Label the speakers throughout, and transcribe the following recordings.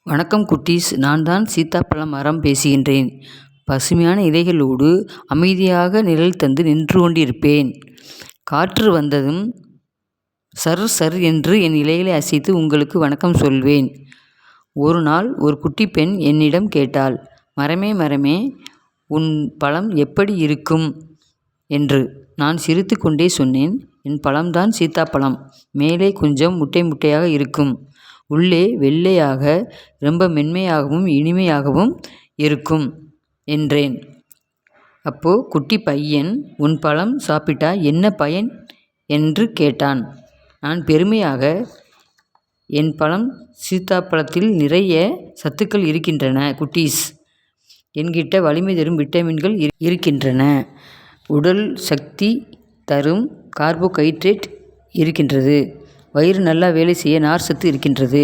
Speaker 1: வணக்கம் குட்டீஸ், நான் தான் சீத்தாப்பழ மரம் பேசுகின்றேன். பசுமையான இலைகளோடு அமைதியாக நிழல் தந்து நின்று கொண்டிருப்பேன். காற்று வந்ததும் சர் சர் என்று என் இலைகளை அசைத்து உங்களுக்கு வணக்கம் சொல்வேன். ஒரு நாள் ஒரு குட்டி பெண் என்னிடம் கேட்டாள், மரமே மரமே, உன் பழம் எப்படி இருக்கும் என்று. நான் சிரித்து கொண்டே சொன்னேன், என் பழம்தான் சீத்தாப்பழம். மேலே கொஞ்சம் முட்டை முட்டையாக இருக்கும், உள்ளே வெள்ளையாக ரொம்ப மென்மையாகவும் இனிமையாகவும் இருக்கும் என்றேன். அப்போ குட்டி பையன், உன் பழம் சாப்பிட்டா என்ன பயன் என்று கேட்டான். நான் பெருமையாக, என் பழம் சீத்தாப்பழத்தில் நிறைய சத்துக்கள் இருக்கின்றன குட்டீஸ். என்கிட்ட வலிமை தரும் விட்டமின்கள் இருக்கின்றன, உடல் சக்தி தரும் கார்போஹைட்ரேட் இருக்கின்றது, வயிறு நல்லா வேலை செய்ய நார் சத்து இருக்கின்றது,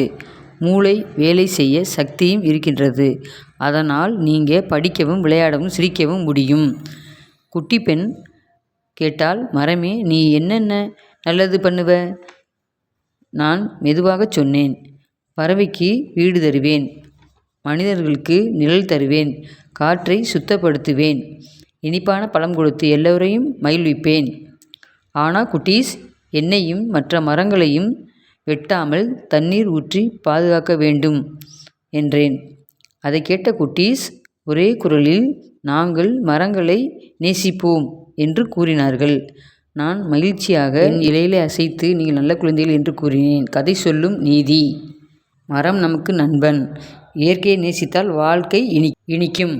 Speaker 1: மூளை வேலை செய்ய சக்தியும் இருக்கின்றது. அதனால் நீங்கள் படிக்கவும் விளையாடவும் சிரிக்கவும் முடியும். குட்டி பெண் கேட்டால், மரமே, நீ என்னென்ன நல்லது பண்ணுவ? நான் மெதுவாக சொன்னேன், பறவைக்கு வீடு தருவேன், மனிதர்களுக்கு நிழல் தருவேன், காற்றை சுத்தப்படுத்துவேன், இனிப்பான பழம் கொடுத்து எல்லோரையும் மகிழ்விப்பேன். ஆனால் குட்டீஸ், என்னையும் மற்ற மரங்களையும் வெட்டாமல் தண்ணீர் ஊற்றி பாதுகாக்க வேண்டும் என்றேன். அதை கேட்ட குட்டீஸ் ஒரே குரலில், நாங்கள் மரங்களை நேசிப்போம் என்று கூறினார்கள். நான் மகிழ்ச்சியாக என் இலைகளை அசைத்து, நீங்கள் நல்ல குழந்தைகள் என்று கூறினேன். கதை சொல்லும் நீதி: மரம் நமக்கு நண்பன். இயற்கையை நேசித்தால் வாழ்க்கை இனிக்கும்.